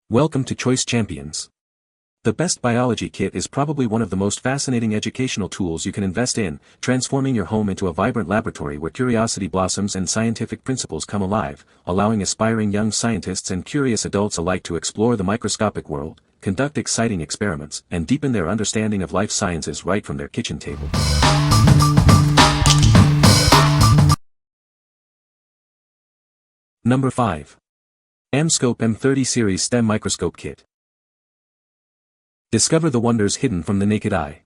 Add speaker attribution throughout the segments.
Speaker 1: Welcome to Choice Champions. The best biology kit is probably one of the most fascinating educational tools you can invest in, transforming your home into a vibrant laboratory where curiosity blossoms and scientific principles come alive, allowing aspiring young scientists and curious adults alike to explore the microscopic world, conduct exciting experiments, and deepen their understanding of life sciences right from their kitchen table. Number 5. AmScope M30 Series STEM Microscope Kit. Discover the wonders hidden from the naked eye.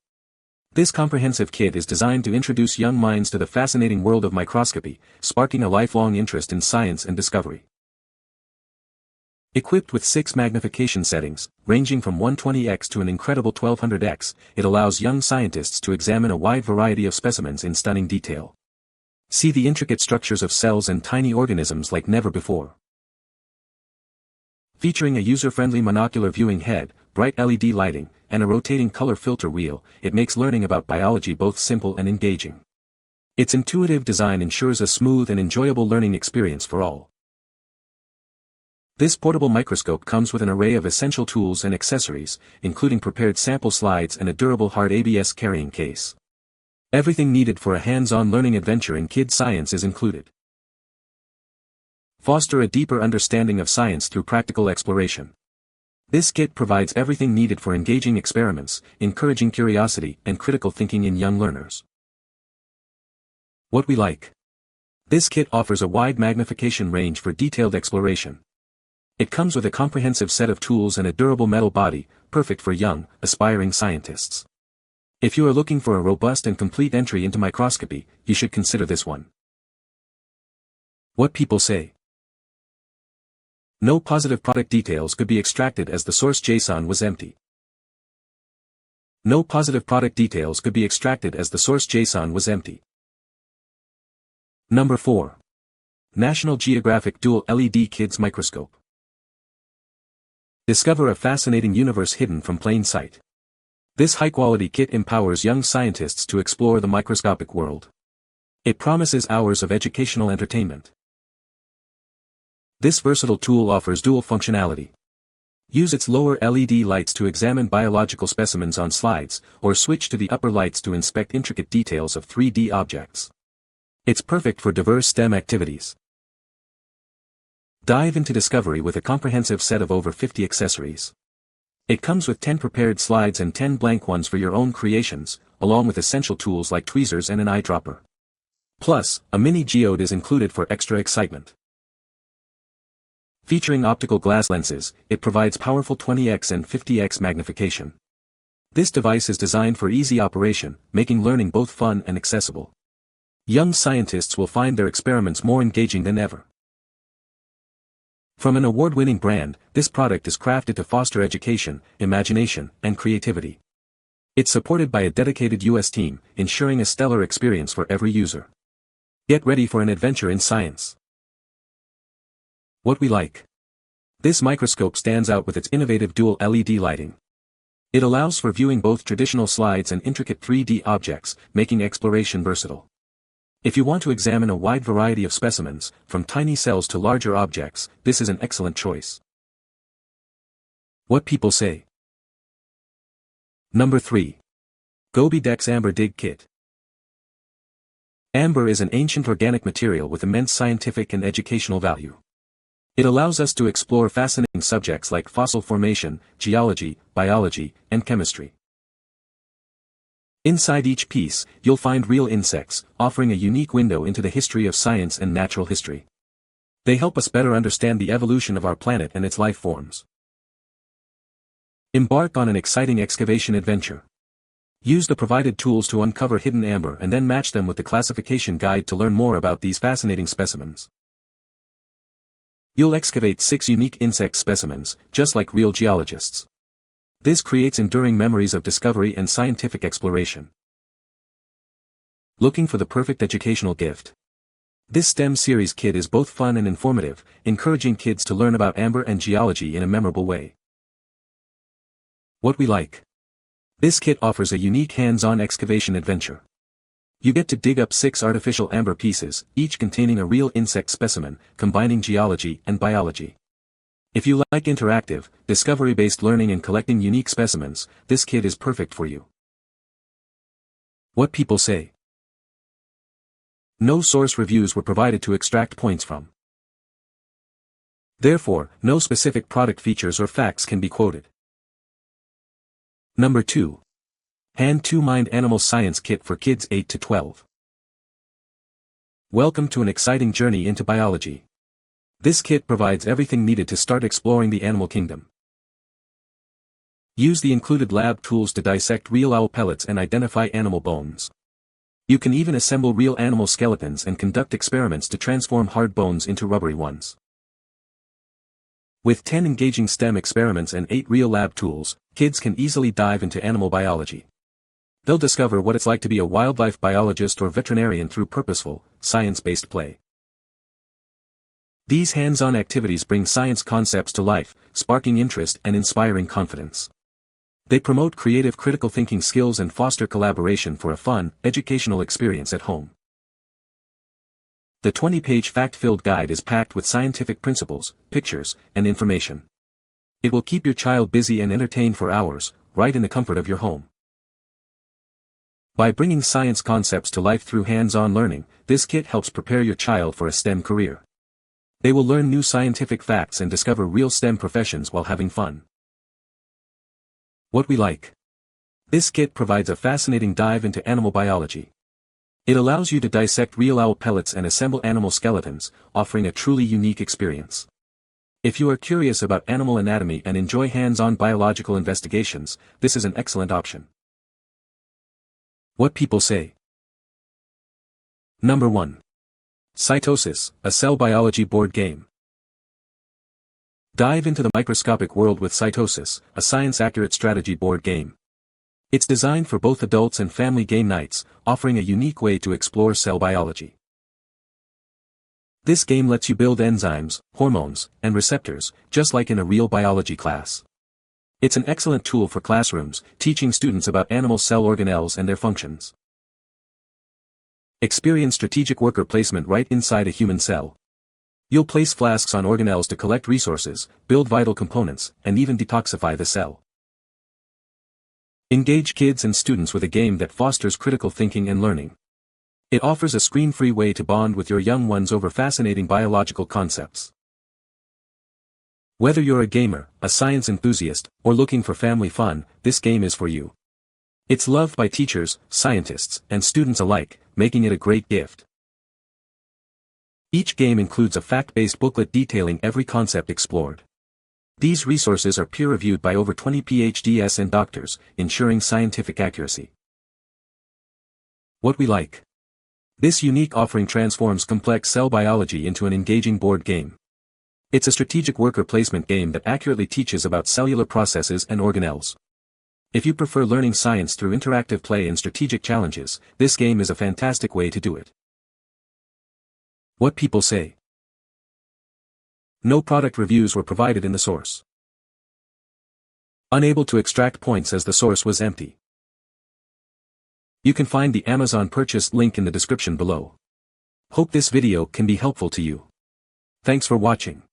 Speaker 1: This comprehensive kit is designed to introduce young minds to the fascinating world of microscopy, sparking a lifelong interest in science and discovery. Equipped with 6 magnification settings, ranging from 120x to an incredible 1200x, it allows young scientists to examine a wide variety of specimens in stunning detail. See the intricate structures of cells and tiny organisms like never before. Featuring a user-friendly monocular viewing head, bright LED lighting, and a rotating color filter wheel, it makes learning about biology both simple and engaging. Its intuitive design ensures a smooth and enjoyable learning experience for all. This portable microscope comes with an array of essential tools and accessories, including prepared sample slides and a durable hard ABS carrying case. Everything needed for a hands-on learning adventure in kid science is included. Foster a deeper understanding of science through practical exploration. This kit provides everything needed for engaging experiments, encouraging curiosity and critical thinking in young learners. What we like. This kit offers a wide magnification range for detailed exploration. It comes with a comprehensive set of tools and a durable metal body, perfect for young, aspiring scientists. If you are looking for a robust and complete entry into microscopy, you should consider this one. What people say. No positive product details could be extracted as the source JSON was empty. No positive product details could be extracted as the source JSON was empty. Number 4. National Geographic Dual LED Kids Microscope. Discover a fascinating universe hidden from plain sight. This high-quality kit empowers young scientists to explore the microscopic world. It promises hours of educational entertainment. This versatile tool offers dual functionality. Use its lower LED lights to examine biological specimens on slides, or switch to the upper lights to inspect intricate details of 3D objects. It's perfect for diverse STEM activities. Dive into discovery with a comprehensive set of over 50 accessories. It comes with 10 prepared slides and 10 blank ones for your own creations, along with essential tools like tweezers and an eyedropper. Plus, a mini geode is included for extra excitement. Featuring optical glass lenses, it provides powerful 20x and 50x magnification. This device is designed for easy operation, making learning both fun and accessible. Young scientists will find their experiments more engaging than ever. From an award-winning brand, this product is crafted to foster education, imagination, and creativity. It's supported by a dedicated US team, ensuring a stellar experience for every user. Get ready for an adventure in science. What we like. This microscope stands out with its innovative dual LED lighting. It allows for viewing both traditional slides and intricate 3D objects, making exploration versatile. If you want to examine a wide variety of specimens, from tiny cells to larger objects, this is an excellent choice. What people say. Number 3. GobiDex Amber Dig Kit. Amber is an ancient organic material with immense scientific and educational value. It allows us to explore fascinating subjects like fossil formation, geology, biology, and chemistry. Inside each piece, you'll find real insects, offering a unique window into the history of science and natural history. They help us better understand the evolution of our planet and its life forms. Embark on an exciting excavation adventure. Use the provided tools to uncover hidden amber and then match them with the classification guide to learn more about these fascinating specimens. You'll excavate 6 unique insect specimens, just like real geologists. This creates enduring memories of discovery and scientific exploration. Looking for the perfect educational gift? This STEM series kit is both fun and informative, encouraging kids to learn about amber and geology in a memorable way. What we like. This kit offers a unique hands-on excavation adventure. You get to dig up 6 artificial amber pieces, each containing a real insect specimen, combining geology and biology. If you like interactive, discovery-based learning and collecting unique specimens, this kit is perfect for you. What people say. No source reviews were provided to extract points from. Therefore, no specific product features or facts can be quoted. Number 2. Hand 2 Mind Animal Science Kit for Kids 8 to 12. Welcome to an exciting journey into biology. This kit provides everything needed to start exploring the animal kingdom. Use the included lab tools to dissect real owl pellets and identify animal bones. You can even assemble real animal skeletons and conduct experiments to transform hard bones into rubbery ones. With 10 engaging STEM experiments and 8 real lab tools, kids can easily dive into animal biology. They'll discover what it's like to be a wildlife biologist or veterinarian through purposeful, science-based play. These hands-on activities bring science concepts to life, sparking interest and inspiring confidence. They promote creative critical thinking skills and foster collaboration for a fun, educational experience at home. The 20-page fact-filled guide is packed with scientific principles, pictures, and information. It will keep your child busy and entertained for hours, right in the comfort of your home. By bringing science concepts to life through hands-on learning, this kit helps prepare your child for a STEM career. They will learn new scientific facts and discover real STEM professions while having fun. What we like. This kit provides a fascinating dive into animal biology. It allows you to dissect real owl pellets and assemble animal skeletons, offering a truly unique experience. If you are curious about animal anatomy and enjoy hands-on biological investigations, this is an excellent option. What people say. Number 1. Cytosis, a cell biology board game. Dive into the microscopic world with Cytosis, a science-accurate strategy board game. It's designed for both adults and family game nights, offering a unique way to explore cell biology. This game lets you build enzymes, hormones, and receptors, just like in a real biology class. It's an excellent tool for classrooms, teaching students about animal cell organelles and their functions. Experience strategic worker placement right inside a human cell. You'll place flasks on organelles to collect resources, build vital components, and even detoxify the cell. Engage kids and students with a game that fosters critical thinking and learning. It offers a screen-free way to bond with your young ones over fascinating biological concepts. Whether you're a gamer, a science enthusiast, or looking for family fun, this game is for you. It's loved by teachers, scientists, and students alike, making it a great gift. Each game includes a fact-based booklet detailing every concept explored. These resources are peer-reviewed by over 20 PhDs and doctors, ensuring scientific accuracy. What we like. This unique offering transforms complex cell biology into an engaging board game. It's a strategic worker placement game that accurately teaches about cellular processes and organelles. If you prefer learning science through interactive play and strategic challenges, this game is a fantastic way to do it. What people say. No product reviews were provided in the source. Unable to extract points as the source was empty. You can find the Amazon purchase link in the description below. Hope this video can be helpful to you. Thanks for watching.